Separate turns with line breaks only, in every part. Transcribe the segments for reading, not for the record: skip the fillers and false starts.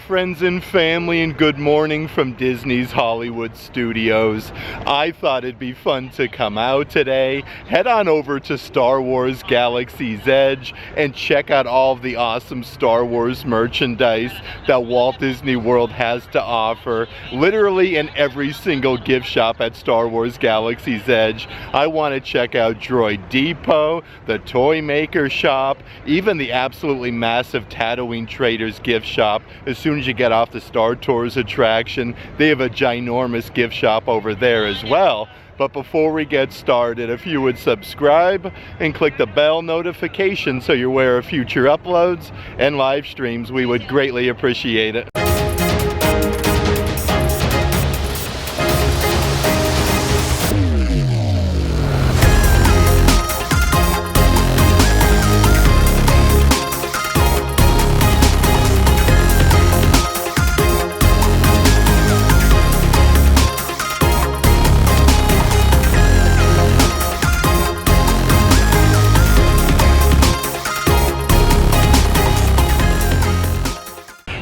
friends and family, and good morning from Disney's Hollywood Studios. I thought it'd be fun to come out today, head on over to Star Wars Galaxy's Edge and check out all of the awesome Star Wars merchandise that Walt Disney World has to offer, literally in every single gift shop at Star Wars Galaxy's Edge. I want to check out Droid Depot, the Toy Maker Shop, even the absolutely massive Tatooine Traders gift shop. As soon as you get off the Star Tours attraction, they have a ginormous gift shop over there as well. But before we get started, if you would subscribe and click the bell notification so you're aware of future uploads and live streams, we would greatly appreciate it.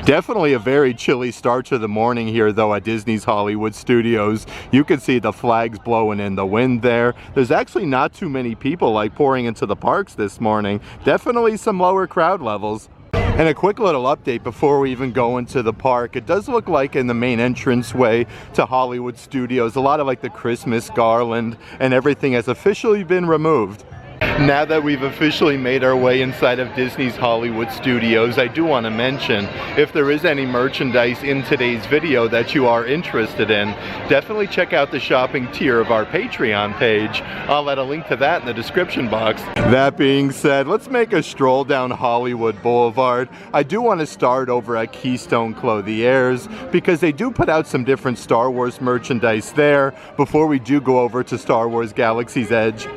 Definitely a very chilly start to the morning here though at Disney's Hollywood Studios. You can see the flags blowing in the wind there. There's actually not too many people like pouring into the parks this morning. Definitely some lower crowd levels. And a quick little update before we even go into the park. It does look like in the main entranceway to Hollywood Studios, a lot of like the Christmas garland and everything has officially been removed. Now that we've officially made our way inside of Disney's Hollywood Studios, I do want to mention, if there is any merchandise in today's video that you are interested in, definitely check out the shopping tier of our Patreon page. I'll add a link to that in the description box. That being said, let's make a stroll down Hollywood Boulevard. I do want to start over at Keystone Clothiers because they do put out some different Star Wars merchandise there before we do go over to Star Wars Galaxy's Edge.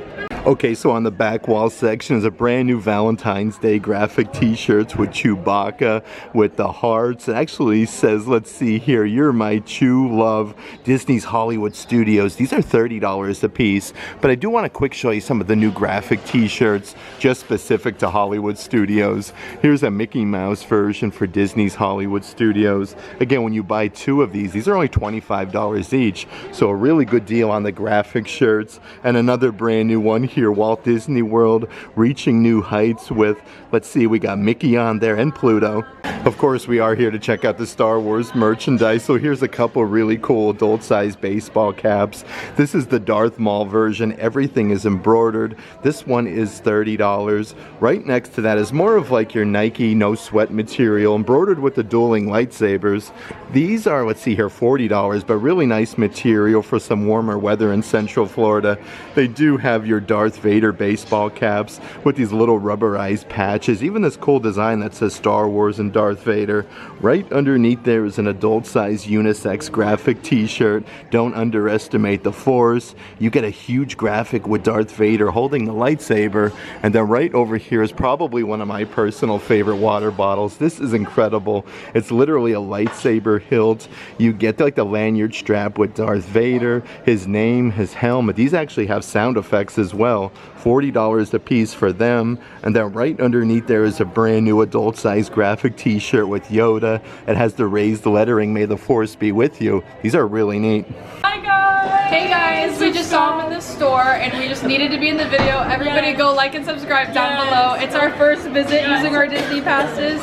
Okay, so on the back wall section is a brand new Valentine's Day graphic t-shirts with Chewbacca with the hearts. It actually says, let's see here, "You're my true love, Disney's Hollywood Studios." These are $30 a piece, but I do want to quick show you some of the new graphic t-shirts just specific to Hollywood Studios. Here's a Mickey Mouse version for Disney's Hollywood Studios. Again, when you buy two of these are only $25 each, so a really good deal on the graphic shirts. And another brand new one here, Walt Disney World reaching new heights with, let's see, we got Mickey on there and Pluto. Of course, we are here to check out the Star Wars merchandise, so here's a couple really cool adult-sized baseball caps. This is the Darth Maul version. Everything is embroidered. This one is $30. Right next to that is more of like your Nike no sweat material, embroidered with the dueling lightsabers. These are, let's see here, $40, but really nice material for some warmer weather in Central Florida. They do have your Darth Vader baseball caps with these little rubberized patches, even this cool design that says Star Wars and Darth Vader. Right underneath there is an adult-sized unisex graphic t-shirt. Don't underestimate the Force. You get a huge graphic with Darth Vader holding the lightsaber, and then right over here is probably one of my personal favorite water bottles. This is incredible. It's literally a lightsaber hilt. You get like the lanyard strap with Darth Vader, his name, his helmet. These actually have sound effects as well. $40 a piece for them. And then right underneath there is a brand new adult-sized graphic t-shirt with Yoda. It has the raised lettering, "May the Force be with you." These are really neat.
Hi guys! Hey guys, we just saw them in the store and we just needed to be in the video. Everybody go like and subscribe down below. It's our first visit using our Disney passes.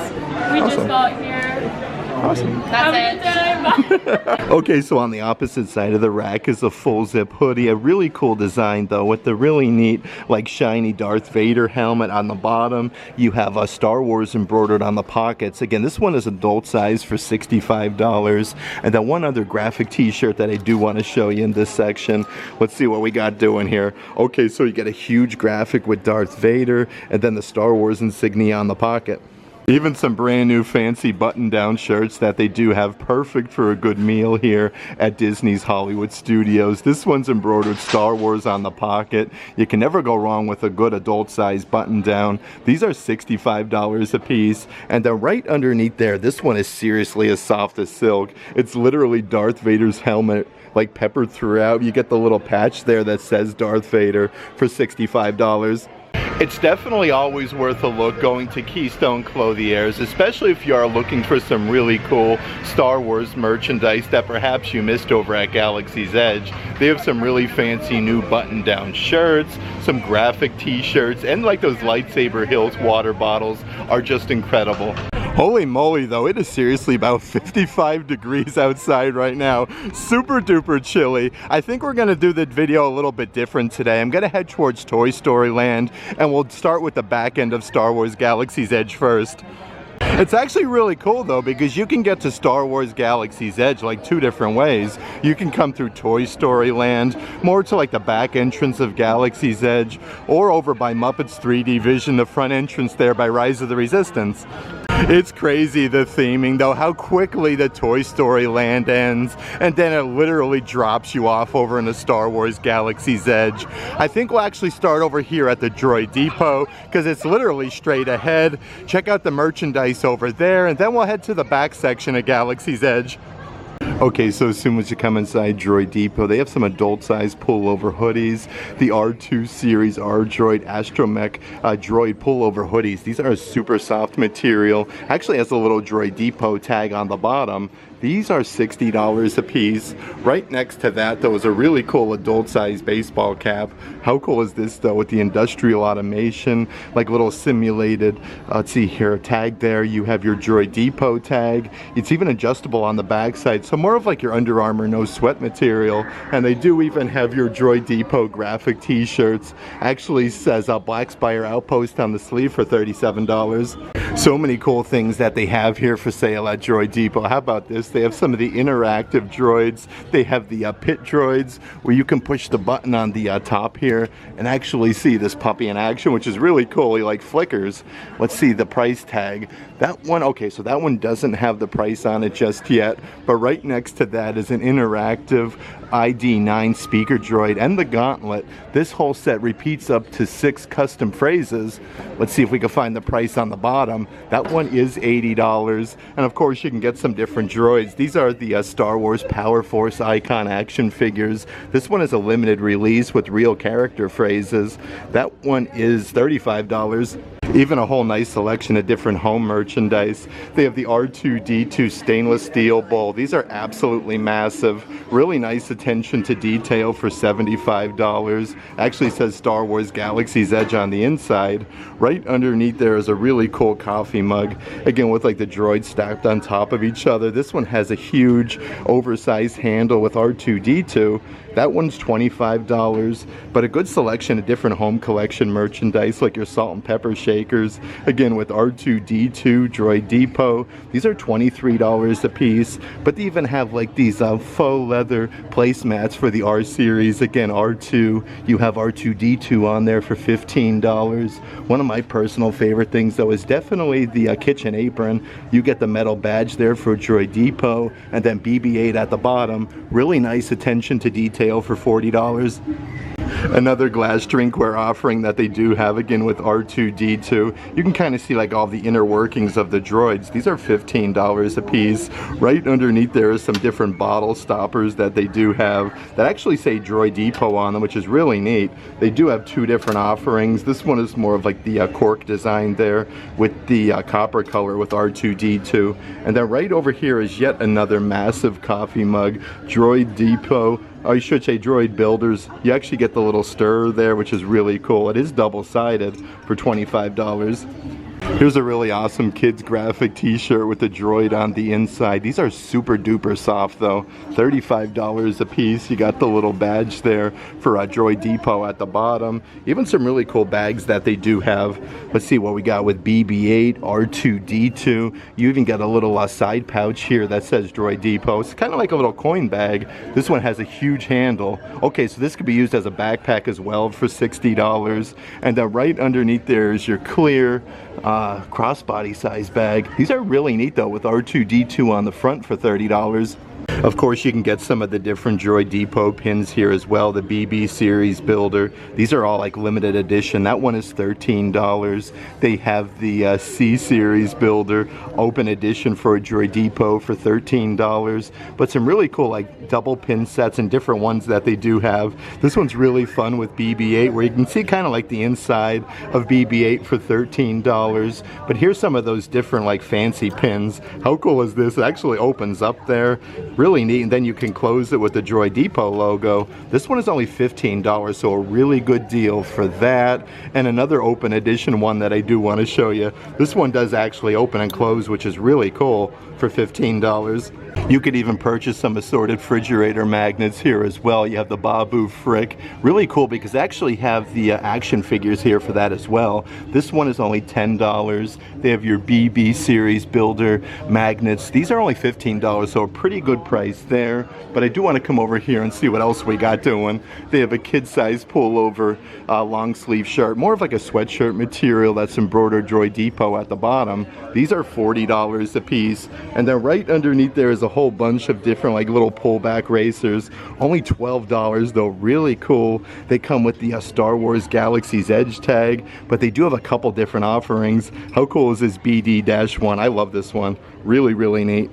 We just got here.
Awesome.
That's it.
Okay, so on the opposite side of the rack is a full zip hoodie. A really cool design though, with the really neat like shiny Darth Vader helmet on the bottom. You have a Star Wars embroidered on the pockets. Again, this one is adult size for $65. And then one other graphic t-shirt that I do want to show you in this section. Let's see what we got doing here. Okay, so you get a huge graphic with Darth Vader and then the Star Wars insignia on the pocket. Even some brand new fancy button-down shirts that they do have, perfect for a good meal here at Disney's Hollywood Studios. This one's embroidered Star Wars on the pocket. You can never go wrong with a good adult-sized button-down. These are $65 a piece. And then right underneath there, this one is seriously as soft as silk. It's literally Darth Vader's helmet, like peppered throughout. You get the little patch there that says Darth Vader for $65. It's definitely always worth a look going to Keystone Clothiers, especially if you are looking for some really cool Star Wars merchandise that perhaps you missed over at Galaxy's Edge. They have some really fancy new button-down shirts, some graphic t-shirts, and like those Lightsaber Hills water bottles are just incredible. Holy moly though, it is seriously about 55 degrees outside right now. Super duper chilly. I think we're gonna do the video a little bit different today. I'm gonna head towards Toy Story Land, and we'll start with the back end of Star Wars Galaxy's Edge first. It's actually really cool though, because you can get to Star Wars Galaxy's Edge like two different ways. You can come through Toy Story Land, more to like the back entrance of Galaxy's Edge, or over by Muppets 3D Vision, the front entrance there by Rise of the Resistance. It's crazy, the theming though, how quickly the Toy Story Land ends, and then it literally drops you off over in the Star Wars Galaxy's Edge. I think we'll actually start over here at the Droid Depot, because it's literally straight ahead. Check out the merchandise over there, and then we'll head to the back section of Galaxy's Edge. Okay, so as soon as you come inside Droid Depot, they have some adult-sized pullover hoodies. The R2 series R-Droid Astromech Droid pullover hoodies. These are a super soft material. Actually has a little Droid Depot tag on the bottom. These are $60 a piece. Right next to that though is a really cool adult-sized baseball cap. How cool is this though, with the industrial automation, like little simulated, let's see here, tag there. You have your Droid Depot tag. It's even adjustable on the backside, so more of like your Under Armour no sweat material. And they do even have your Droid Depot graphic t-shirts. Actually says Black Spire Outpost on the sleeve for $37. So many cool things that they have here for sale at Droid Depot. How about this? They have some of the interactive droids. They have the pit droids where you can push the button on the top here and actually see this puppy in action, which is really cool. He like flickers. Let's see the price tag. That one, okay, so that one doesn't have the price on it just yet, but right next to that is an interactive ID9 speaker droid and the gauntlet. This whole set repeats up to 6 custom phrases. Let's see if we can find the price on the bottom. That one is $80, and of course you can get some different droids. These are the Star Wars Power Force icon action figures. This one is a limited release with real character phrases. That one is $35. Even a whole nice selection of different home merchandise. They have the R2-D2 stainless steel bowl. These are absolutely massive. Really nice attention to detail for $75. Actually says Star Wars Galaxy's Edge on the inside. Right underneath there is a really cool coffee mug. Again, with like the droids stacked on top of each other. This one has a huge oversized handle with R2-D2. That one's $25, but a good selection of different home collection merchandise like your salt and pepper shakers. Again, with R2-D2, Droid Depot. These are $23 a piece, but they even have like these faux leather placemats for the R series. Again, R2, you have R2-D2 on there for $15. One of my personal favorite things though is definitely the kitchen apron. You get the metal badge there for Droid Depot, and then BB-8 at the bottom. Really nice attention to detail for $40. Another glass drinkware offering that they do have, again with R2-D2. You can kind of see like all the inner workings of the droids. These are $15 a piece. Right underneath there is some different bottle stoppers that they do have that actually say Droid Depot on them, which is really neat. They do have 2 different offerings. This one is more of like the cork design there with the copper color with R2-D2. And then right over here is yet another massive coffee mug. Droid Depot. I should say Droid Builders. You actually get the little stirrer there, which is really cool. It is double-sided for $25. Here's a really awesome kids graphic t-shirt with the droid on the inside. These are super duper soft though. $35 a piece. You got the little badge there for Droid Depot at the bottom. Even some really cool bags that they do have. Let's see what we got with BB-8, R2-D2. You even got a little side pouch here that says Droid Depot. It's kind of like a little coin bag. This one has a huge handle. Okay, so this could be used as a backpack as well for $60. And then right underneath there is your clear crossbody size bag. These are really neat though, with R2-D2 on the front for $30. Of course, you can get some of the different Droid Depot pins here as well. The BB series builder. These are all like limited edition. That one is $13. They have the C series builder, open edition for a Droid Depot for $13. But some really cool like double pin sets and different ones that they do have. This one's really fun with BB-8, where you can see kind of like the inside of BB-8 for $13. But here's some of those different like fancy pins. How cool is this? It actually opens up there. Really neat, and then you can close it with the Droid Depot logo. This one is only $15, so a really good deal for that. And another open edition one that I do want to show you. This one does actually open and close, which is really cool, for $15. You could even purchase some assorted refrigerator magnets here as well. You have the Barbu Frick. Really cool because they actually have the action figures here for that as well. This one is only $10. They have your BB series builder magnets. These are only $15, so a pretty good price there. But I do want to come over here and see what else we got doing. They have a kid-size pullover long sleeve shirt, more of like a sweatshirt material that's embroidered Droid Depot at the bottom. These are $40 a piece. And then right underneath there is a whole bunch of different like little pullback racers. Only $12 though. Really cool. They come with the Star Wars Galaxy's Edge tag, but they do have a couple different offerings. How cool is this BD-1? I love this one. Really, really neat.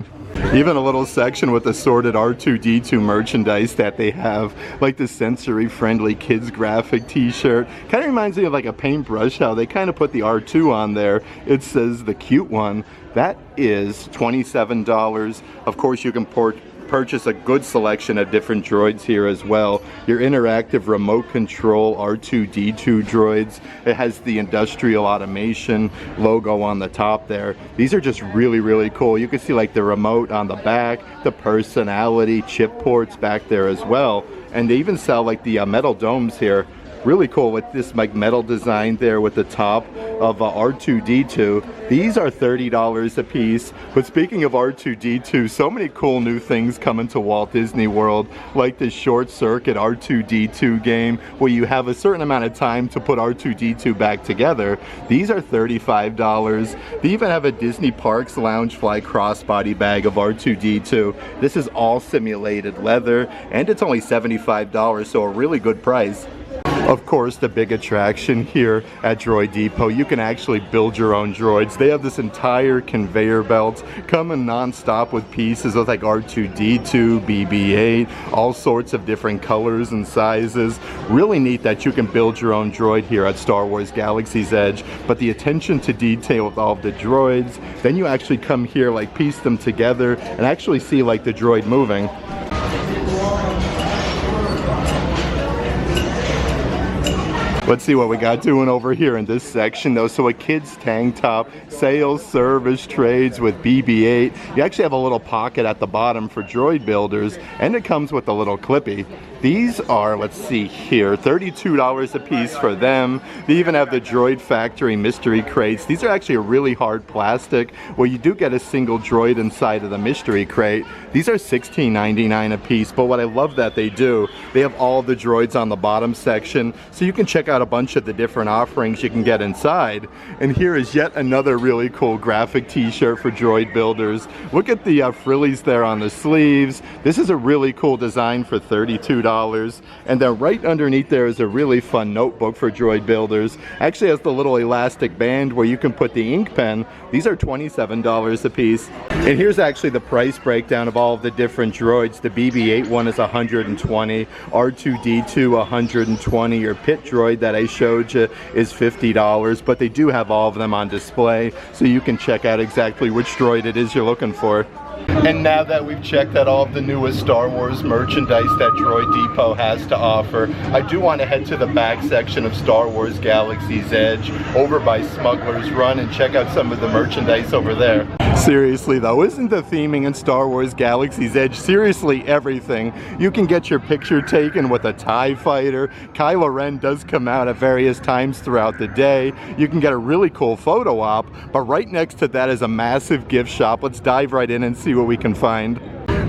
Even a little section with assorted R2-D2 merchandise that they have, like the sensory-friendly kids graphic t-shirt. Kind of reminds me of like a paintbrush, how they kind of put the R2 on there. It says the cute one. That is $27. Of course, you can purchase a good selection of different droids here as well. Your interactive remote control R2-D2 droids. It has the industrial automation logo on the top there. These are just really, really cool. You can see like the remote on the back, the personality chip ports back there as well. And they even sell like the metal domes here. Really cool with this like metal design there with the top of R2-D2. These are $30 a piece. But speaking of R2-D2, so many cool new things coming to Walt Disney World, like this short circuit R2-D2 game where you have a certain amount of time to put R2-D2 back together. These are $35. They even have a Disney Parks Loungefly crossbody bag of R2-D2. This is all simulated leather and it's only $75, so a really good price. Of course, the big attraction here at Droid Depot, you can actually build your own droids. They have this entire conveyor belt coming non-stop with pieces with like R2-D2, BB-8, all sorts of different colors and sizes. Really neat that you can build your own droid here at Star Wars Galaxy's Edge. But the attention to detail with all of the droids, then you actually come here, like piece them together and actually see like the droid moving. Let's see what we got doing over here in this section though. So a kid's tank top, sales, service, trades with BB-8. You actually have a little pocket at the bottom for droid builders, and it comes with a little clippy. These are, let's see here, $32 a piece for them. They even have the Droid Factory mystery crates. These are actually a really hard plastic where you do get a single droid inside of the mystery crate. These are $16.99 a piece, but what I love that they do, they have all the droids on the bottom section, so you can check out a bunch of the different offerings you can get inside. And here is yet another really cool graphic t-shirt for droid builders. Look at the frillies there on the sleeves. This is a really cool design for $32. And then right underneath there is a really fun notebook for droid builders. Actually has the little elastic band where you can put the ink pen. These are $27 a piece. And here's actually the price breakdown of all of the different droids. The BB-8 one is $120, R2-D2 $120, your pit droid that I showed you is $50, but they do have all of them on display, so you can check out exactly which droid it is you're looking for. And now that we've checked out all of the newest Star Wars merchandise that Droid Depot has to offer, I do want to head to the back section of Star Wars Galaxy's Edge over by Smuggler's Run and check out some of the merchandise over there. Seriously though, isn't the theming in Star Wars Galaxy's Edge seriously everything? You can get your picture taken with a TIE fighter. Kylo Ren does come out at various times throughout the day. You can get a really cool photo op, but right next to that is a massive gift shop. Let's dive right in and see what we can find.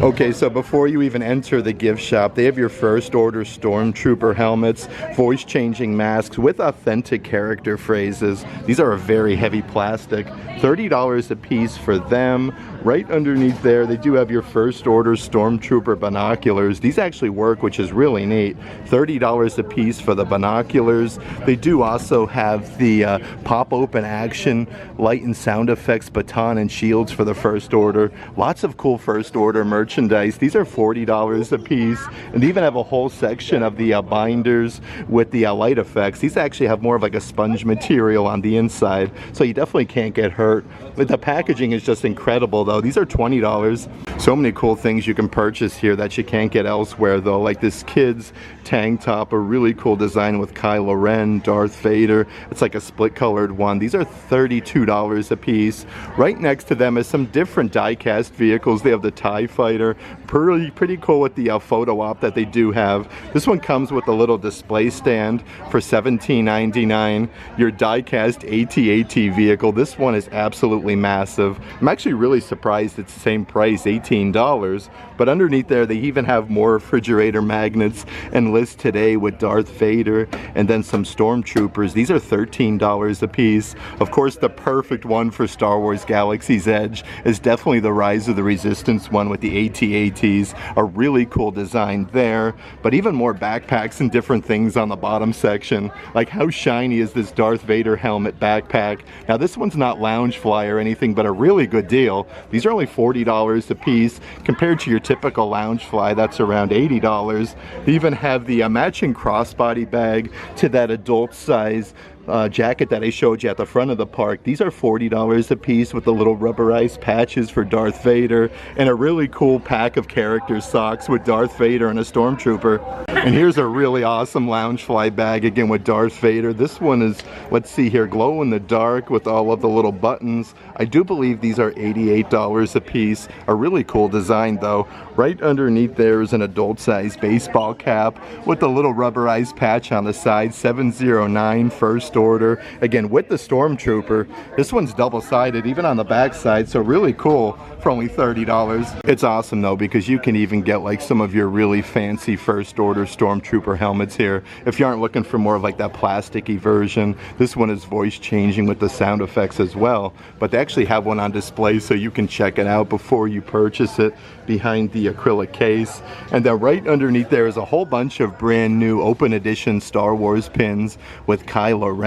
Okay, so before you even enter the gift shop, they have your first order stormtrooper helmets, voice changing masks with authentic character phrases. These are a very heavy plastic, $30 a piece for them. Right underneath there, they do have your first order stormtrooper binoculars. These actually work, which is really neat. $30 a piece for the binoculars. They do also have the pop open action light and sound effects baton and shields for the first order. Lots of cool first order merchandise. These are $40 a piece, and they even have a whole section of the binders with the light effects. These actually have more of like a sponge material on the inside, so you definitely can't get hurt. But the packaging is just incredible though. These are $20. So many cool things you can purchase here that you can't get elsewhere though, like this kid's tank top, a really cool design with Kylo Ren, Darth Vader. It's like a split colored one. These are $32 a piece. Right next to them is some different die-cast vehicles. They have the TIE Fighter, pretty cool with the photo op that they do have. This one comes with a little display stand for $17.99. Your die-cast AT-AT vehicle. This one is absolutely massive. I'm actually really surprised it's the same price, $18. But underneath there, they even have more refrigerator magnets and lists today with Darth Vader and then some stormtroopers. These are $13 a piece. Of course, the perfect one for Star Wars Galaxy's Edge is definitely the Rise of the Resistance one with the AT-ATs. A really cool design there, but even more backpacks and different things on the bottom section. Like, how shiny is this Darth Vader helmet backpack? Now, this one's not Loungefly or anything, but a really good deal. These are only $40 a piece compared to your typical Loungefly that's around $80. They even have the matching crossbody bag to that adult size jacket that I showed you at the front of the park. These are $40 a piece with the little rubberized patches for Darth Vader and a really cool pack of character socks with Darth Vader and a stormtrooper. And here's a really awesome Loungefly bag again with Darth Vader. This one is, let's see here, glow in the dark with all of the little buttons. I do believe these are $88 a piece. A really cool design though. Right underneath there is an adult size baseball cap with the little rubberized patch on the side, 709 first order, again with the stormtrooper. This one's double-sided even on the back side, so really cool for only $30. It's awesome though, because you can even get like some of your really fancy first order stormtrooper helmets here if you aren't looking for more of like that plasticky version. This one is voice changing with the sound effects as well, but they actually have one on display so you can check it out before you purchase it behind the acrylic case. And then right underneath there is a whole bunch of brand new open edition Star Wars pins with Kylo Ren.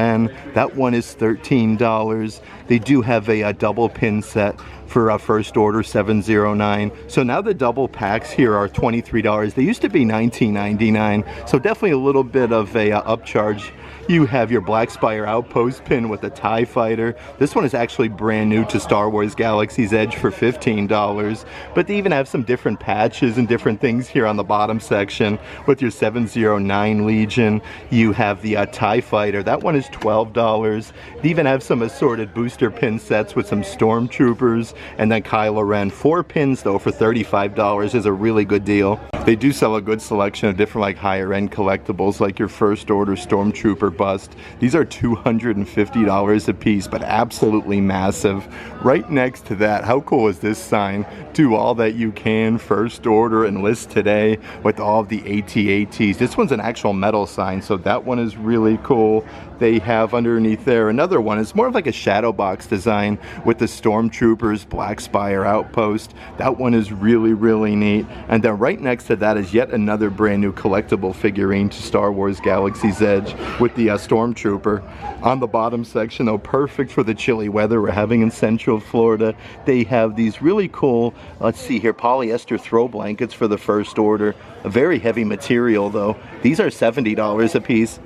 That one is $13. They do have a double pin set for first order, 709. So now the double packs here are $23. They used to be $19.99, so definitely a little bit of a upcharge. You have your Black Spire Outpost pin with the TIE Fighter. This one is actually brand new to Star Wars Galaxy's Edge for $15. But they even have some different patches and different things here on the bottom section with your 709 Legion. You have the TIE Fighter. That one is $12. They even have some assorted booster pin sets with some Stormtroopers and then Kylo Ren. 4 pins though for $35 is a really good deal. They do sell a good selection of different like higher end collectibles like your first order Stormtrooper bust. These are $250 a piece, but absolutely massive. Right next to that, how cool is this sign? Do all that you can, first order, enlist today, with all of the AT-ATs. This one's an actual metal sign, so that one is really cool. They have underneath there another one. It's more of like a shadow box design with the Stormtroopers Black Spire Outpost. That one is really, really neat. And then right next to that is yet another brand new collectible figurine to Star Wars Galaxy's Edge with the Stormtrooper. On the bottom section though, perfect for the chilly weather we're having in Central Florida, they have these really cool, let's see here, polyester throw blankets for the first order. A very heavy material though. These are $70 a piece.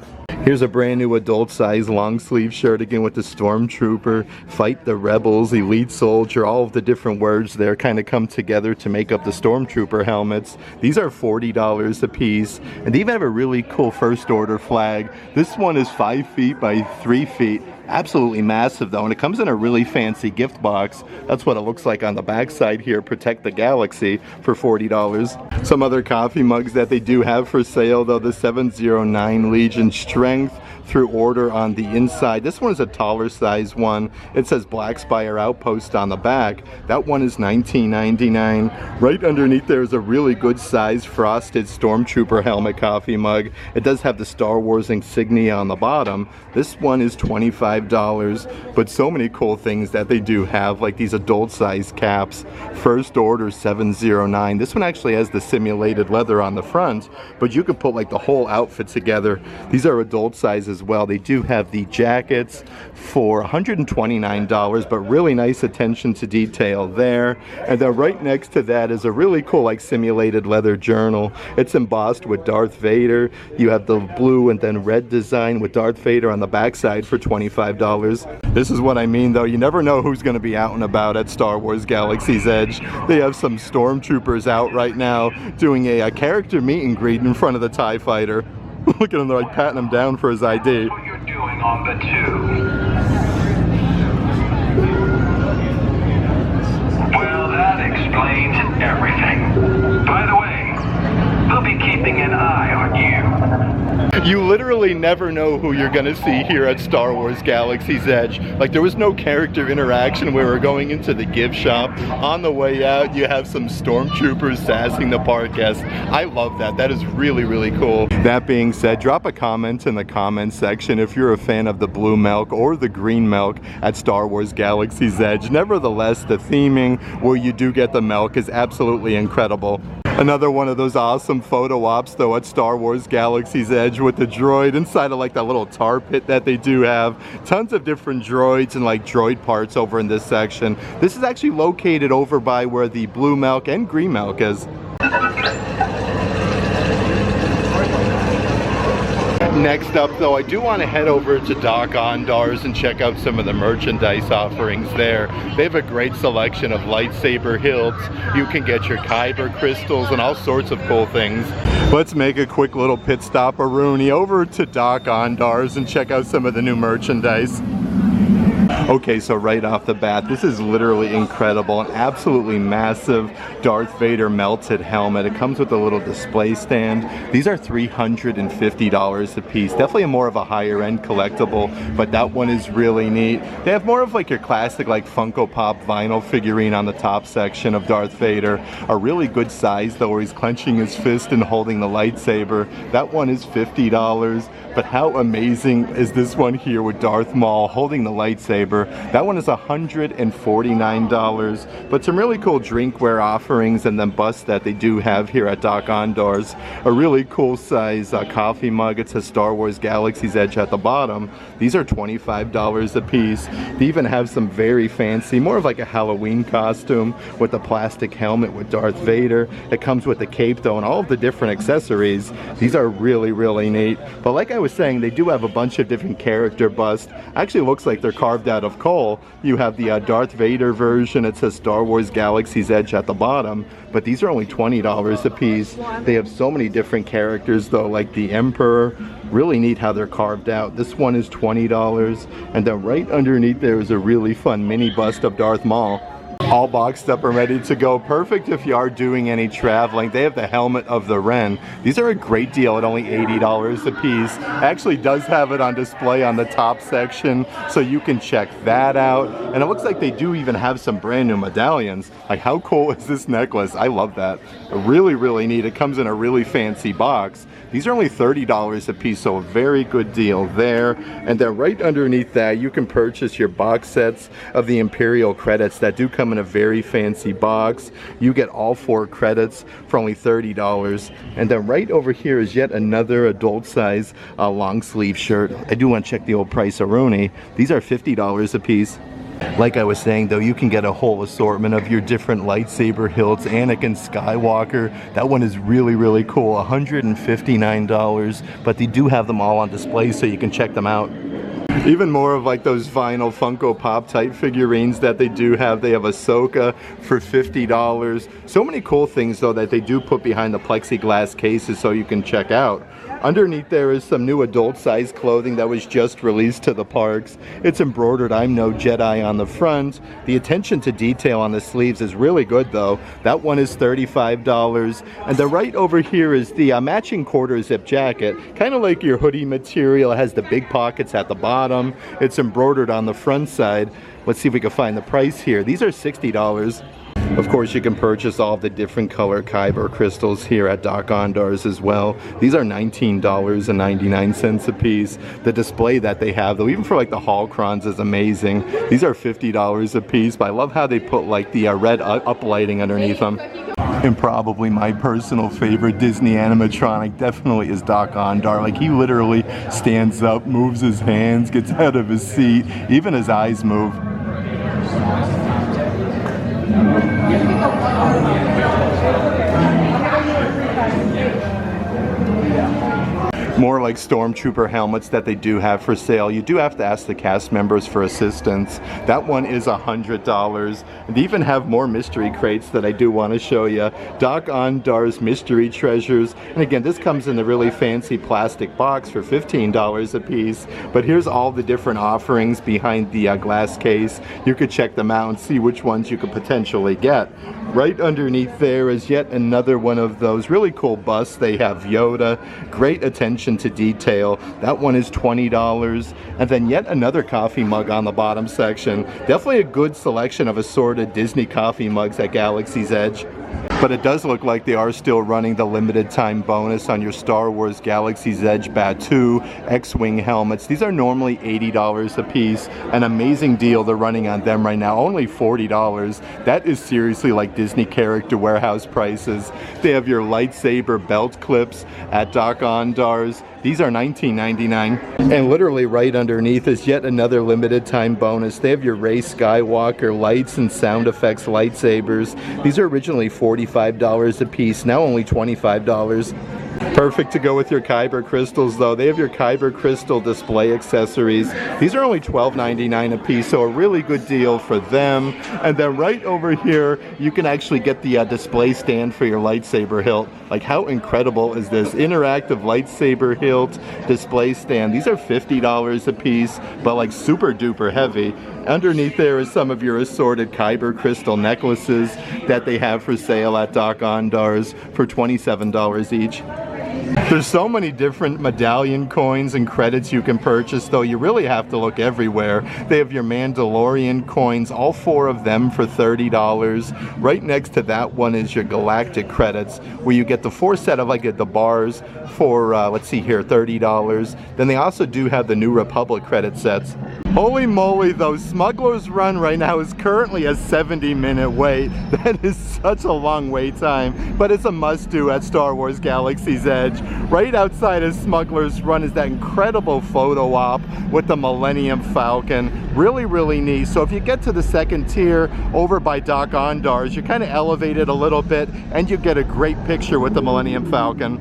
Here's a brand new adult size long sleeve shirt again with the Stormtrooper, Fight the Rebels, Elite Soldier, all of the different words there kind of come together to make up the Stormtrooper helmets. These are $40 a piece, and they even have a really cool first order flag. This one is 5 feet by 3 feet. Absolutely massive though, and it comes in a really fancy gift box. That's what it looks like on the back side here. Protect the Galaxy for $40. Some other coffee mugs that they do have for sale though, the 709 Legion Strength through order on the inside. This one is a taller size one. It says Black Spire Outpost on the back. That one is $19.99. Right underneath there is a really good size frosted Stormtrooper helmet coffee mug. It does have the Star Wars insignia on the bottom. This one is $25, but so many cool things that they do have, like these adult size caps. First order 709. This one actually has the simulated leather on the front, but you can put like the whole outfit together. These are adult size as well. They do have the jackets for $129, but really nice attention to detail there. And then right next to that is a really cool like simulated leather journal. It's embossed with Darth Vader. You have the blue and then red design with Darth Vader on the backside for $25. This is what I mean though, you never know who's going to be out and about at Star Wars Galaxy's Edge. They have some stormtroopers out right now doing a character meet and greet in front of the TIE fighter. Look at him, they're like patting him down for his ID.
What you're doing on the tube. Well, that explains everything. By the way, they'll be keeping an eye on you.
You literally never know who you're gonna see here at Star Wars Galaxy's Edge. Like, there was no character interaction where we're going into the gift shop. On the way out, you have some stormtroopers sassing the park guests. I love that. That is really, really cool. That being said, drop a comment in the comment section if you're a fan of the blue milk or the green milk at Star Wars Galaxy's Edge. Nevertheless, the theming where you do get the milk is absolutely incredible. Another one of those awesome photo ops though at Star Wars Galaxy's Edge with the droid inside of like that little tar pit that they do have. Tons of different droids and like droid parts over in this section. This is actually located over by where the blue milk and green milk is. Next up though, I do want to head over to Dok-Ondar's and check out some of the merchandise offerings there. They have a great selection of lightsaber hilts. You can get your Kyber crystals and all sorts of cool things. Let's make a quick little pit stop, Rooney, over to Dok-Ondar's and check out some of the new merchandise. Okay, so right off the bat, this is literally incredible. An absolutely massive Darth Vader melted helmet. It comes with a little display stand. These are $350 a piece. Definitely more of a higher end collectible, but that one is really neat. They have more of like your classic like Funko Pop vinyl figurine on the top section of Darth Vader. A really good size though, where he's clenching his fist and holding the lightsaber. That one is $50. But how amazing is this one here with Darth Maul holding the lightsaber? That one is $149. But some really cool drinkware offerings and then busts that they do have here at Dok-Ondar's. A really cool size coffee mug. It says Star Wars Galaxy's Edge at the bottom. These are $25 a piece. They even have some very fancy, more of like a Halloween costume with a plastic helmet with Darth Vader. It comes with the cape though and all of the different accessories. These are really, really neat. But like I was saying, they do have a bunch of different character busts. Actually looks like they're carved out of coal. You have the Darth Vader version. It says Star Wars Galaxy's Edge at the bottom, but these are only $20 a piece. They have so many different characters though, like the Emperor. Really neat how they're carved out. This one is $20, and then right underneath there is a really fun mini bust of Darth Maul. All boxed up and ready to go. Perfect if you are doing any traveling. They have the helmet of the Ren. These are a great deal at only $80 a piece. Actually does have it on display on the top section, so you can check that out. And it looks like they do even have some brand new medallions. Like, how cool is this necklace? I love that. Really, really neat. It comes in a really fancy box. These are only $30 a piece, so a very good deal there. And then right underneath that, you can purchase your box sets of the Imperial credits that do come in a very fancy box. You get all 4 credits for only $30. And then right over here is yet another adult size long sleeve shirt. I do want to check the old price of Rooney. These are $50 a piece. Like I was saying though, you can get a whole assortment of your different lightsaber hilts. Anakin Skywalker, that one is really, really cool. $159, but they do have them all on display so you can check them out. Even more of like those vinyl Funko Pop type figurines that they do have. They have Ahsoka for $50. So many cool things though that they do put behind the plexiglass cases so you can check out. Underneath there is some new adult-sized clothing that was just released to the parks. It's embroidered "I'm no Jedi" on the front. The attention to detail on the sleeves is really good though. That one is $35. And then right over here is the matching quarter zip jacket. Kind of like your hoodie material. It has the big pockets at the bottom. It's embroidered on the front side. Let's see if we can find the price here. These are $60. Of course, you can purchase all the different color Kyber crystals here at Dok-Ondar's as well. These are $19.99 a piece. The display that they have, though, even for like the Holocrons, is amazing. These are $50 a piece, but I love how they put like the red uplighting underneath them. And probably my personal favorite Disney animatronic definitely is Dok-Ondar. Like, he literally stands up, moves his hands, gets out of his seat, even his eyes move. More like stormtrooper helmets that they do have for sale. You do have to ask the cast members for assistance. That one is $100. And they even have more mystery crates that I do want to show you. Dok-Ondar's Mystery Treasures. And again, this comes in a really fancy plastic box for $15 a piece. But here's all the different offerings behind the glass case. You could check them out and see which ones you could potentially get. Right underneath there is yet another one of those really cool busts. They have Yoda. Great attention to detail. That one is $20. And then yet another coffee mug on the bottom section. Definitely a good selection of assorted Disney coffee mugs at Galaxy's Edge. But it does look like they are still running the limited time bonus on your Star Wars Galaxy's Edge Batuu X-Wing helmets. These are normally $80 a piece. An amazing deal they're running on them right now, only $40. That is seriously like Disney Character Warehouse prices. They have your lightsaber belt clips at Dok-Ondar's. These are $19.99. And literally right underneath is yet another limited time bonus. They have your Rey Skywalker lights and sound effects lightsabers. These are originally $45 a piece, now only $25. Perfect to go with your Kyber crystals though. They have your Kyber crystal display accessories. These are only $12.99 a piece, so a really good deal for them. And then right over here, you can actually get the display stand for your lightsaber hilt. Like, how incredible is this? Interactive lightsaber hilt display stand. These are $50 a piece, but like super duper heavy. Underneath there is some of your assorted Kyber crystal necklaces that they have for sale at Dok-Ondar's for $27 each. There's so many different medallion coins and credits you can purchase, though you really have to look everywhere. They have your Mandalorian coins, all 4 of them for $30. Right next to that one is your Galactic credits, where you get the 4 set of like the bars for, let's see here, $30. Then they also do have the New Republic credit sets. Holy moly though, Smuggler's Run right now is currently a 70-minute wait. That is such a long wait time, but it's a must-do at Star Wars Galaxy's Edge. Right outside of Smuggler's Run is that incredible photo op with the Millennium Falcon. Really, really neat. So if you get to the second tier over by Dok-Ondar's, you're kind of elevated a little bit and you get a great picture with the Millennium Falcon.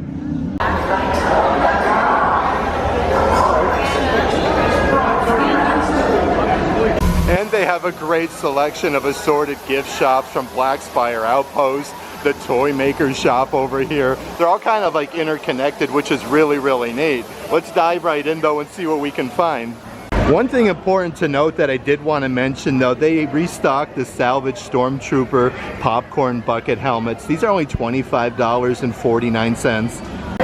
And they have a great selection of assorted gift shops from Black Spire Outpost, the Toy Maker shop over here. They're all kind of like interconnected, which is really, really neat. Let's dive right in though and see what we can find. One thing important to note that I did want to mention though, they restocked the salvage Stormtrooper popcorn bucket helmets. These are only $25.49.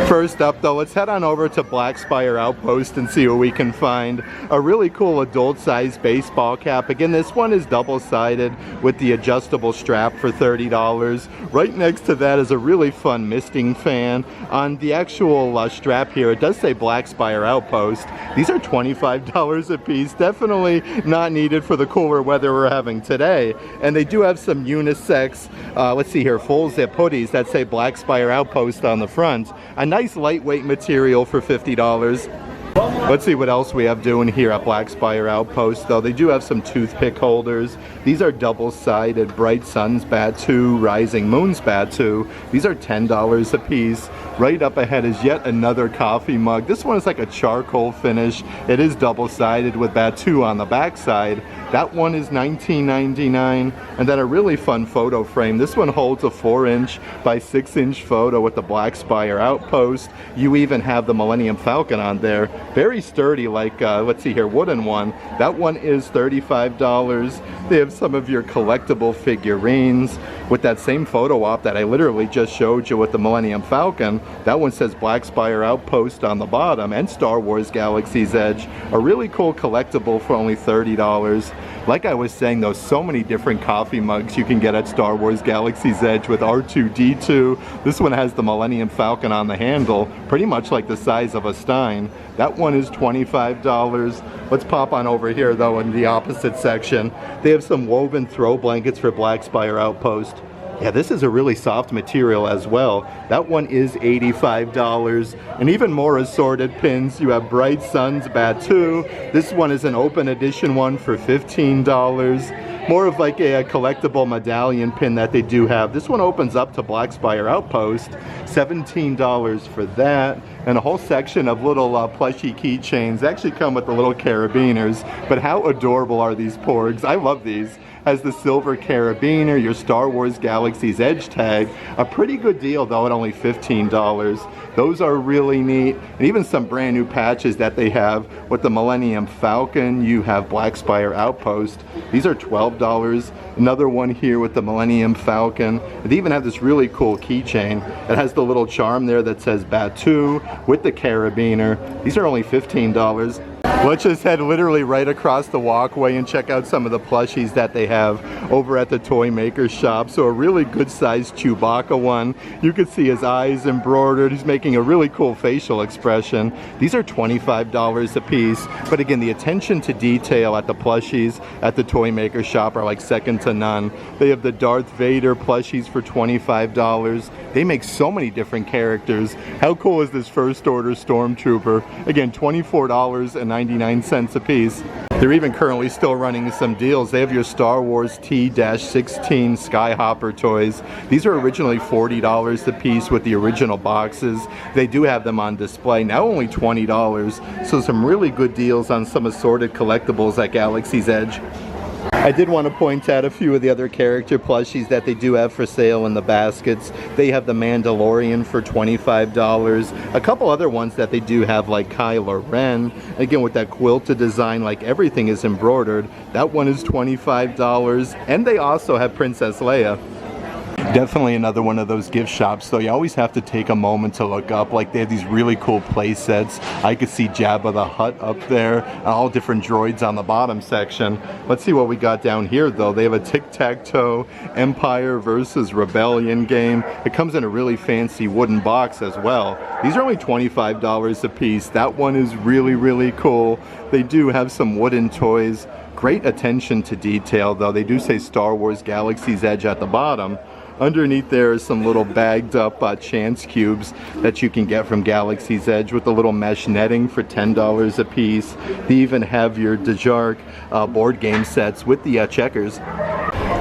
First up though, let's head on over to Black Spire Outpost and see what we can find. A really cool adult-sized baseball cap. Again, this one is double-sided with the adjustable strap for $30. Right next to that is a really fun misting fan. On the actual strap here, it does say Black Spire Outpost. These are $25 a piece. Definitely not needed for the cooler weather we're having today. And they do have some unisex, let's see here, full zip hoodies that say Black Spire Outpost on the front. A nice lightweight material for $50. Let's see what else we have doing here at Black Spire Outpost, though. They do have some toothpick holders. These are double-sided Bright Sun's Batu, Rising Moon's Batu. These are $10 a piece. Right up ahead is yet another coffee mug. This one is like a charcoal finish. It is double-sided with Batu on the backside. That one is $19.99. And then a really fun photo frame. This one holds a 4-inch by 6-inch photo with the Black Spire Outpost. You even have the Millennium Falcon on there. Very sturdy, like, let's see here, wooden one. That one is $35. They have some of your collectible figurines with that same photo op that I literally just showed you with the Millennium Falcon. That one says Black Spire Outpost on the bottom and Star Wars Galaxy's Edge. A really cool collectible for only $30. Like I was saying, though, so many different coffee mugs you can get at Star Wars Galaxy's Edge with R2-D2. This one has the Millennium Falcon on the handle, pretty much like the size of a Stein. That one is $25. Let's pop on over here, though, in the opposite section. They have some woven throw blankets for Black Spire Outpost. Yeah, this is a really soft material as well. That one is $85. And even more assorted pins. You have Bright Sun's Batu. This one is an open edition one for $15. More of like a collectible medallion pin that they do have. This one opens up to Black Spire Outpost. $17 for that. And a whole section of little plushy keychains. They actually come with the little carabiners. But how adorable are these porgs? I love these. Has the silver carabiner, your Star Wars Galaxy's Edge tag. A pretty good deal, though, at only $15. Those are really neat. And even some brand new patches that they have with the Millennium Falcon. You have Black Spire Outpost. These are $12. Another one here with the Millennium Falcon. They even have this really cool keychain. It has the little charm there that says Batu with the carabiner. These are only $15. Let's just head literally right across the walkway and check out some of the plushies that they have over at the Toy Maker Shop. So a really good sized Chewbacca one. You can see his eyes embroidered. He's making a really cool facial expression. These are $25 a piece. But again, the attention to detail at the plushies at the Toy Maker Shop are like second to none. They have the Darth Vader plushies for $25. They make so many different characters. How cool is this First Order Stormtrooper? Again, $24.99 a piece. They're even currently still running some deals. They have your Star Wars T-16 Skyhopper toys. These are originally $40 a piece with the original boxes. They do have them on display, now only $20. So some really good deals on some assorted collectibles at Galaxy's Edge. I did want to point out a few of the other character plushies that they do have for sale in the baskets. They have the Mandalorian for $25. A couple other ones that they do have, like Kylo Ren, again with that quilted design, like everything is embroidered. That one is $25. And they also have Princess Leia. Definitely another one of those gift shops, though you always have to take a moment to look up. Like, they have these really cool play sets. I could see Jabba the Hutt up there, and all different droids on the bottom section. Let's see what we got down here, though. They have a tic-tac-toe Empire versus Rebellion game. It comes in a really fancy wooden box as well. These are only $25 a piece. That one is really, really cool. They do have some wooden toys. Great attention to detail, though. They do say Star Wars Galaxy's Edge at the bottom. Underneath there is some little bagged up chance cubes that you can get from Galaxy's Edge with a little mesh netting for $10 a piece. They even have your Dejark board game sets with the checkers.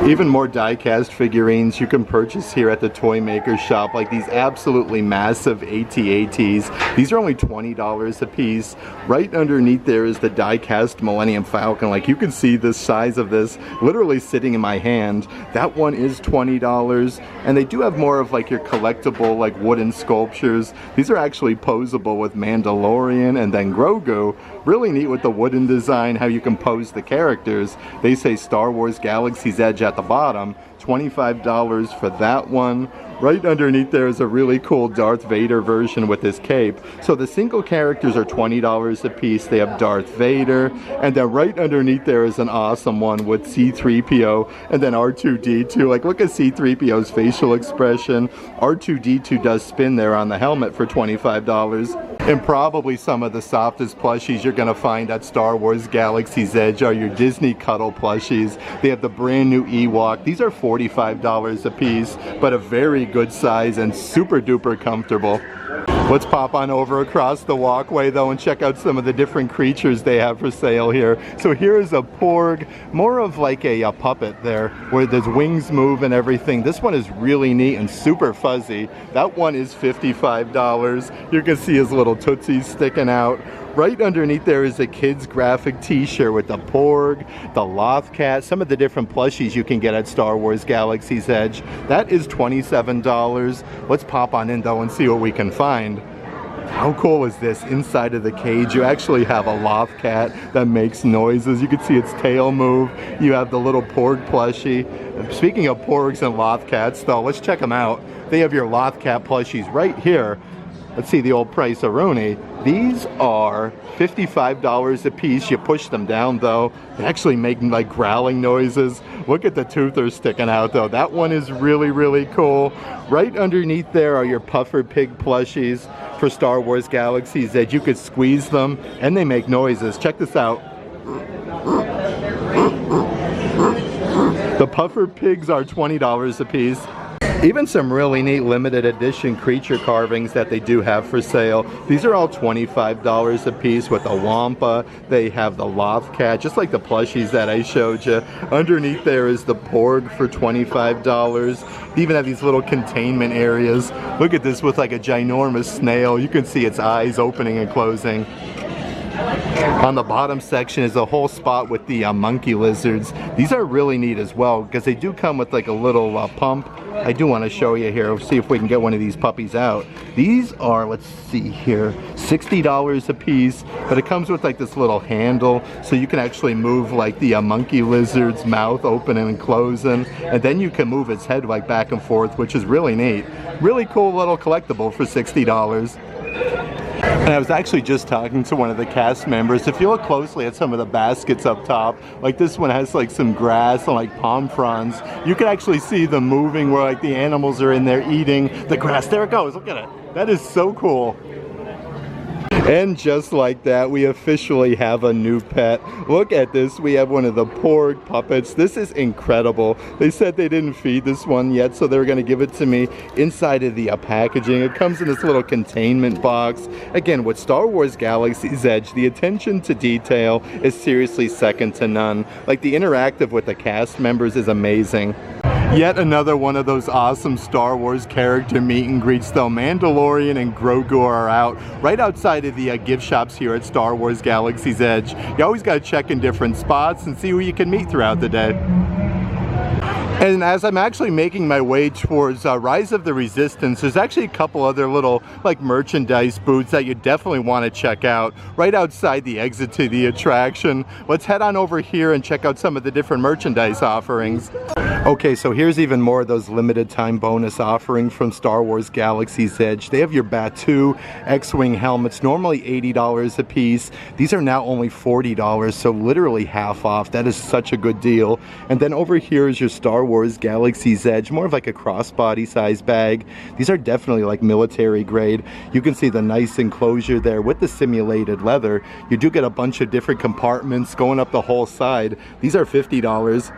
Even more die-cast figurines you can purchase here at the Toy Maker Shop, like these absolutely massive AT-ATs. These are only $20 a piece. Right underneath there is the die-cast Millennium Falcon. Like, you can see the size of this literally sitting in my hand. That one is $20. And they do have more of like your collectible like wooden sculptures. These are actually posable with Mandalorian and then Grogu. Really neat with the wooden design, how you can pose the characters. They say Star Wars Galaxy's Edge at the bottom. $25 for that one. Right underneath there is a really cool Darth Vader version with his cape. So the single characters are $20 a piece. They have Darth Vader. And then right underneath there is an awesome one with C-3PO and then R2-D2. Like, look at C-3PO's facial expression. R2-D2 does spin there on the helmet for $25. And probably some of the softest plushies you're going to find at Star Wars Galaxy's Edge are your Disney Cuddle plushies. They have the brand new Ewok. These are $45 a piece, but a very good size and super duper comfortable. Let's pop on over across the walkway though and check out some of the different creatures they have for sale here. So here is a porg, more of like a puppet there, where his wings move and everything. This one is really neat and super fuzzy. That one is $55. You can see his little tootsies sticking out. Right underneath there is a kid's graphic t-shirt with the porg, the Lothcat, some of the different plushies you can get at Star Wars Galaxy's Edge. That is $27. Let's pop on in though and see what we can find. How cool is this? Inside of the cage you actually have a Lothcat that makes noises. You can see its tail move. You have the little porg plushie. Speaking of porgs and Lothcats though, let's check them out. They have your Lothcat plushies right here. Let's see the old price-a-roni. These are $55 a piece. You push them down though. They actually make like growling noises. Look at the toothers sticking out though. That one is really, really cool. Right underneath there are your puffer pig plushies for Star Wars Galaxy's Edge. You could squeeze them and they make noises. Check this out. The puffer pigs are $20 a piece. Even some really neat limited edition creature carvings that they do have for sale. These are all $25 a piece with a Wampa. They have the Lothcat, just like the plushies that I showed you. Underneath there is the porg for $25. They even have these little containment areas. Look at this with like a ginormous snail. You can see its eyes opening and closing. On the bottom section is a whole spot with the monkey lizards. These are really neat as well because they do come with like a little pump. I do want to show you here. We'll see if we can get one of these puppies out. These are, let's see here, $60 a piece, but it comes with like this little handle so you can actually move like the monkey lizard's mouth opening and closing, and then you can move its head like back and forth, which is really neat. Really cool little collectible for $60. And I was actually just talking to one of the cast members. If you look closely at some of the baskets up top, like this one has like some grass and like palm fronds, you can actually see them moving where like the animals are in there eating the grass. There it goes, look at it. That is so cool. And just like that, we officially have a new pet. Look at this, we have one of the porg puppets. This is incredible. They said they didn't feed this one yet, so they were gonna give it to me inside of the packaging. It comes in this little containment box. Again, with Star Wars Galaxy's Edge, the attention to detail is seriously second to none. Like the interactive with the cast members is amazing. Yet another one of those awesome Star Wars character meet and greets though. Mandalorian and Grogu are out right outside of the gift shops here at Star Wars Galaxy's Edge. You always got to check in different spots and see who you can meet throughout the day. And as I'm actually making my way towards Rise of the Resistance, there's actually a couple other little like merchandise booths that you definitely want to check out right outside the exit to the attraction. Let's head on over here and check out some of the different merchandise offerings. Okay, so here's even more of those limited time bonus offerings from Star Wars Galaxy's Edge. They have your Batuu X-Wing helmets, normally $80 a piece. These are now only $40, so literally half off. That is such a good deal. And then over here is your Star Wars Galaxy's Edge, more of like a crossbody size bag. These are definitely like military grade. You can see the nice enclosure there with the simulated leather. You do get a bunch of different compartments going up the whole side. These are $50.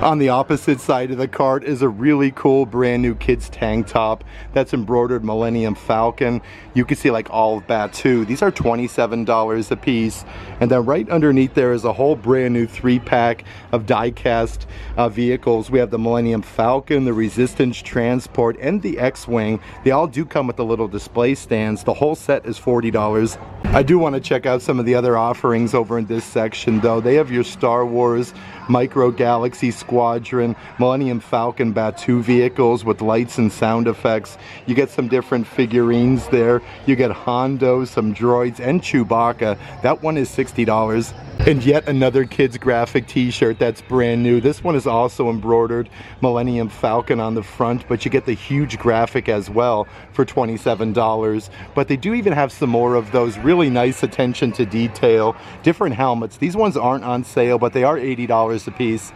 On the opposite side of the cart is a really cool brand new kids tank top that's embroidered Millennium Falcon. You can see like all of Batuu. These are $27 a piece. And then right underneath there is a whole brand new 3-pack of die-cast vehicles. We have the Millennium Falcon, the Resistance Transport, and the X-Wing. They all do come with the little display stands. The whole set is $40. I do want to check out some of the other offerings over in this section though. They have your Star Wars Micro Galaxy Squadron, Millennium Falcon Batuu vehicles with lights and sound effects. You get some different figurines there. You get Hondo, some droids, and Chewbacca. That one is $60. And yet another kids graphic t-shirt that's brand new. This one is also embroidered Millennium Falcon on the front, but you get the huge graphic as well for $27. But they do even have some more of those really nice attention to detail, different helmets. These ones aren't on sale, but they are $80 a piece.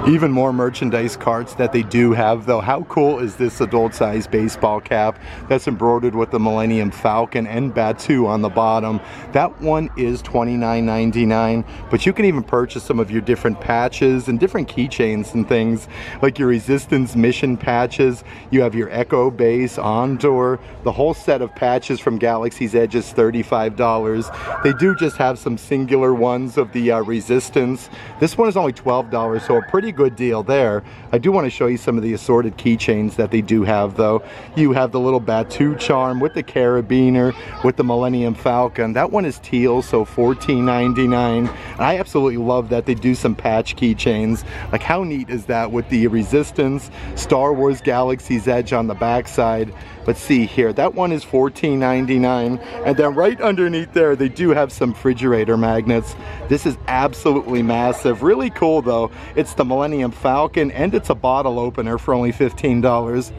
Even more merchandise carts that they do have though. How cool is this adult size baseball cap that's embroidered with the Millennium Falcon and Batu on the bottom? That one is $29.99, but you can even purchase some of your different patches and different keychains and things like your Resistance Mission patches. You have your Echo Base, Ondor, the whole set of patches from Galaxy's Edge is $35. They do just have some singular ones of the Resistance. This one is only $12, so a pretty good deal there. I do want to show you some of the assorted keychains that they do have though. You have the little Batu charm with the carabiner with the Millennium Falcon. That one is teal, so $14.99. And I absolutely love that they do some patch keychains. Like, how neat is that with the Resistance, Star Wars Galaxy's Edge on the back side. Let's see here, that one is $14.99. And then right underneath there, they do have some refrigerator magnets. This is absolutely massive, really cool though. It's the Millennium Falcon and it's a bottle opener for only $15.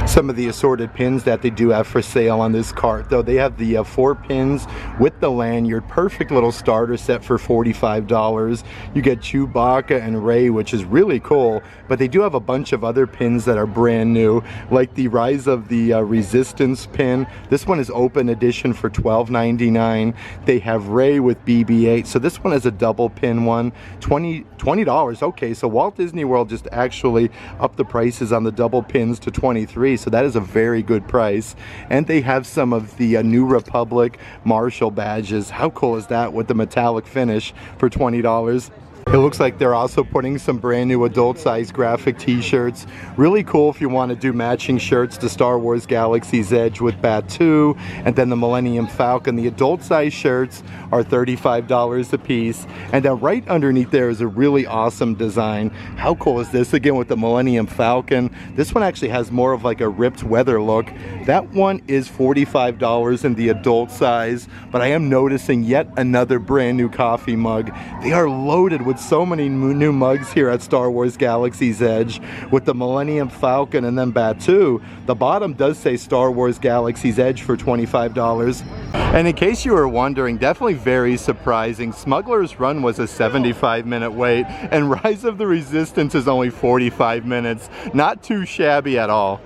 Some of the assorted pins that they do have for sale on this cart though, they have the 4 pins with the lanyard, perfect little starter set for $45. You get Chewbacca and Rey, which is really cool, but they do have a bunch of other pins that are brand new, like the Rise of the Resistance pin. This one is open edition for $12.99. They have Rey with BB-8, so this one is a double pin one, $20. Okay, so Walt Disney World just actually upped the prices on the double pins to $23. So that is a very good price. And they have some of the New Republic Marshall badges. How cool is that with the metallic finish for $20? It looks like they're also putting some brand new adult size graphic t-shirts. Really cool if you want to do matching shirts to Star Wars Galaxy's Edge with Batu and then the Millennium Falcon. The adult size shirts are $35 a piece. And then right underneath there is a really awesome design. How cool is this? Again with the Millennium Falcon. This one actually has more of like a ripped weather look. That one is $45 in the adult size, but I am noticing yet another brand new coffee mug. They are loaded with so many new mugs here at Star Wars Galaxy's Edge with the Millennium Falcon and then Batu. The bottom does say Star Wars Galaxy's Edge for $25. And in case you were wondering, definitely very surprising, Smuggler's Run was a 75-minute wait and Rise of the Resistance is only 45 minutes. Not too shabby at all.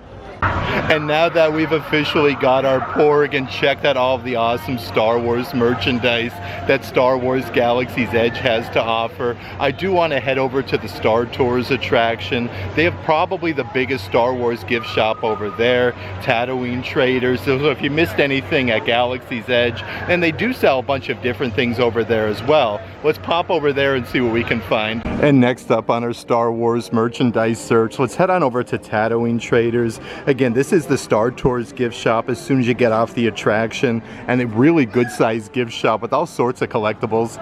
And now that we've officially got our porg and checked out all of the awesome Star Wars merchandise that Star Wars Galaxy's Edge has to offer, I do want to head over to the Star Tours attraction. They have probably the biggest Star Wars gift shop over there, Tatooine Traders. So if you missed anything at Galaxy's Edge, and they do sell a bunch of different things over there as well. Let's pop over there and see what we can find. And next up on our Star Wars merchandise search, let's head on over to Tatooine Traders. Again, this is the Star Tours gift shop as soon as you get off the attraction, and a really good sized gift shop with all sorts of collectibles.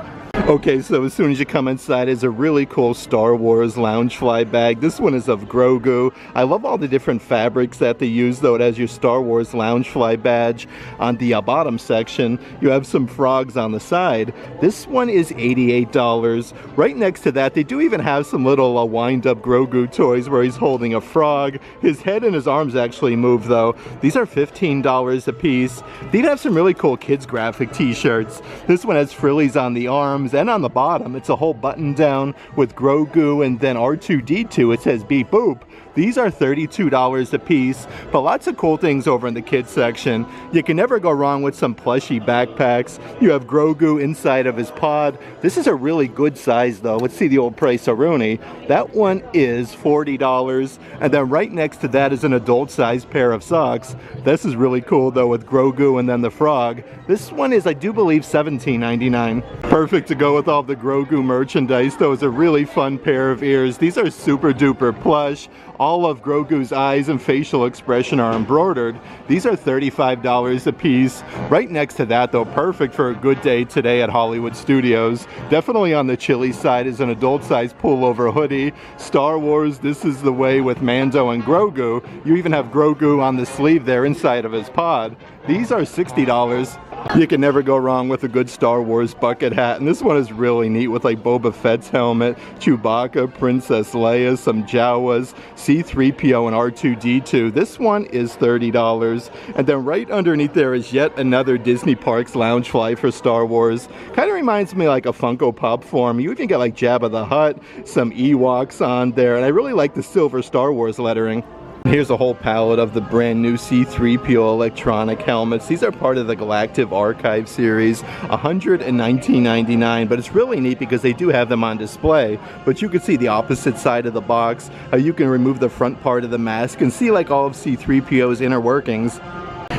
Okay, so as soon as you come inside is a really cool Star Wars Loungefly bag. This one is of Grogu. I love all the different fabrics that they use though. It has your Star Wars Loungefly badge on the bottom section. You have some frogs on the side. This one is $88. Right next to that, they do even have some little wind-up Grogu toys where he's holding a frog. His head and his arms actually move though. These are $15 a piece. They even have some really cool kids graphic t-shirts. This one has frillies on the arms and on the bottom. It's a whole button down with Grogu and then R2-D2. It says beep boop. These are $32 a piece, but lots of cool things over in the kids section. You can never go wrong with some plushy backpacks. You have Grogu inside of his pod. This is a really good size though. Let's see the old price Aruni. That one is $40. And then right next to that is an adult size pair of socks. This is really cool though with Grogu and then the frog. This one is, I do believe, $17.99. Perfect to go with all the Grogu merchandise though. Is a really fun pair of ears. These are super duper plush. All of Grogu's eyes and facial expression are embroidered. These are $35 a piece. Right next to that though, perfect for a good day today at Hollywood Studios. Definitely on the chilly side is an adult size pullover hoodie. Star Wars, This Is the Way with Mando and Grogu. You even have Grogu on the sleeve there inside of his pod. These are $60. You can never go wrong with a good Star Wars bucket hat, and this one is really neat with like Boba Fett's helmet, Chewbacca, Princess Leia, some Jawas, C-3PO, and R2-D2. This one is $30. And then right underneath there is yet another Disney Parks Loungefly for Star Wars. Kind of reminds me like a Funko Pop form. You can get like Jabba the Hutt, some Ewoks on there, and I really like the silver Star Wars lettering. Here's a whole palette of the brand new C-3PO electronic helmets. These are part of the Galactic Archive series, $119.99, but it's really neat because they do have them on display. But you can see the opposite side of the box, how you can remove the front part of the mask and see like all of C-3PO's inner workings.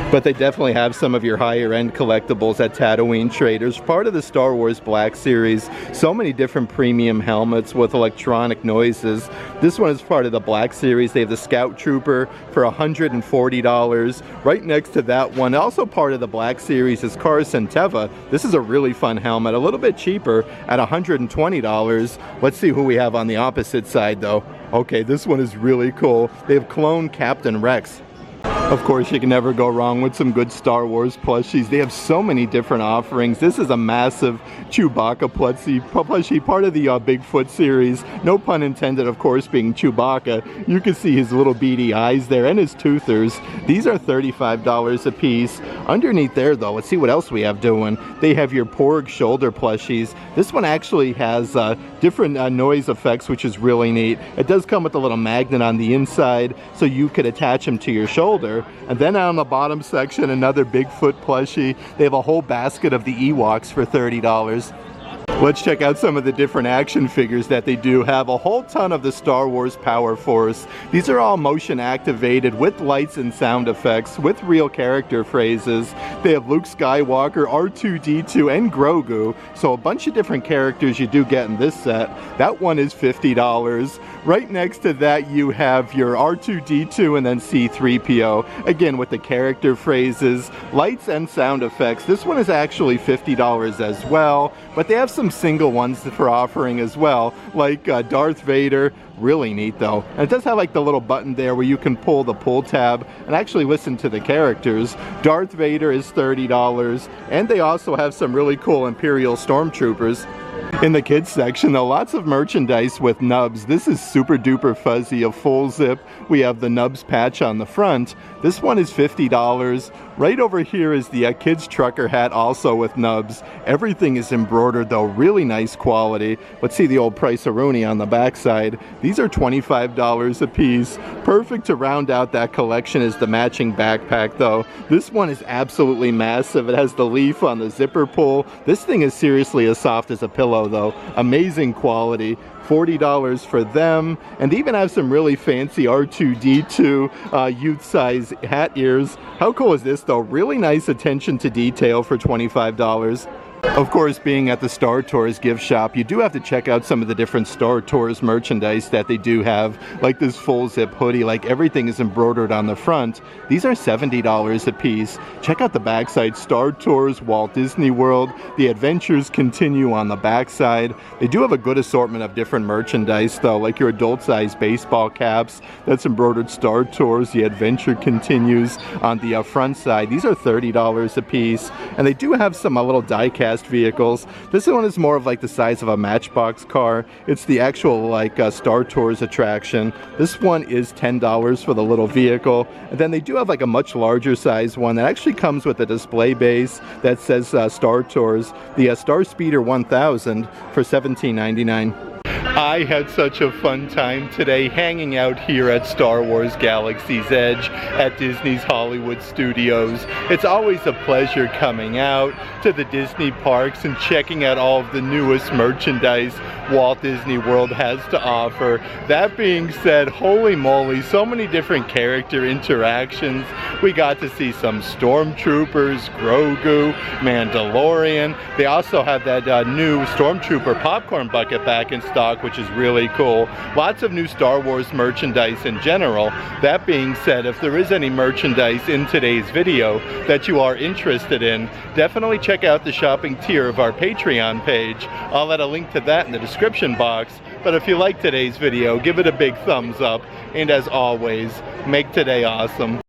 But they definitely have some of your higher end collectibles at Tatooine Traders, part of the Star Wars Black Series. So many different premium helmets with electronic noises. This one is part of the Black Series. They have the Scout Trooper for $140. Right next to that one, also part of the Black Series, is Carson Teva. This is a really fun helmet, a little bit cheaper at $120. Let's see who we have on the opposite side though. Okay, this one is really cool. They have Clone Captain Rex. Of course, you can never go wrong with some good Star Wars plushies. They have so many different offerings. This is a massive Chewbacca plushie, part of the Bigfoot series. No pun intended, of course, being Chewbacca. You can see his little beady eyes there and his toothers. These are $35 a piece. Underneath there, though, let's see what else we have doing. They have your Porg shoulder plushies. This one actually has different noise effects, which is really neat. It does come with a little magnet on the inside, so you could attach them to your shoulder. And then on the bottom section, another Bigfoot plushie. They have a whole basket of the Ewoks for $30. Let's check out some of the different action figures that they do have. A whole ton of the Star Wars Power Force. These are all motion activated with lights and sound effects, with real character phrases. They have Luke Skywalker, R2-D2, and Grogu. So a bunch of different characters you do get in this set. That one is $50. Right next to that you have your R2-D2 and then C-3PO. Again with the character phrases, lights and sound effects. This one is actually $50 as well. But they have some single ones for offering as well, like Darth Vader. Really neat though. And it does have like the little button there where you can pull the pull tab and actually listen to the characters. Darth Vader is $30, and they also have some really cool Imperial Stormtroopers. In the kids section though, lots of merchandise with nubs. This is super duper fuzzy, a full zip. We have the nubs patch on the front. This one is $50. Right over here is the kids trucker hat, also with nubs. Everything is embroidered though, really nice quality. Let's see the old price-a-rooney on the back side. These are $25 a piece. Perfect to round out that collection is the matching backpack though. This one is absolutely massive. It has the leaf on the zipper pull. This thing is seriously as soft as a pillow though. Amazing quality. $40 for them, and they even have some really fancy R2-D2 youth size hat ears. How cool is this though? Really nice attention to detail for $25. Of course, being at the Star Tours gift shop, you do have to check out some of the different Star Tours merchandise that they do have, like this full zip hoodie. Like everything is embroidered on the front. These are $70 a piece. Check out the backside. Star Tours, Walt Disney World. The adventures continue on the backside. They do have a good assortment of different merchandise though, like your adult size baseball caps. That's embroidered Star Tours. The adventure continues on the front side. These are $30 a piece, and they do have some little die-cast vehicles. This one is more of like the size of a Matchbox car. It's the actual like Star Tours attraction. This one is $10 for the little vehicle, and then they do have like a much larger size one that actually comes with a display base that says Star Tours. The Star Speeder 1000 for $17.99. I had such a fun time today hanging out here at Star Wars Galaxy's Edge at Disney's Hollywood Studios. It's always a pleasure coming out to the Disney parks and checking out all of the newest merchandise Walt Disney World has to offer. That being said, holy moly, so many different character interactions. We got to see some Stormtroopers, Grogu, Mandalorian. They also have that new Stormtrooper popcorn bucket back in stock, which is really cool. Lots of new Star Wars merchandise in general. That being said, if there is any merchandise in today's video that you are interested in, definitely check out the shopping tier of our Patreon page. I'll add a link to that in the description box. But if you like today's video, give it a big thumbs up, and as always, make today awesome.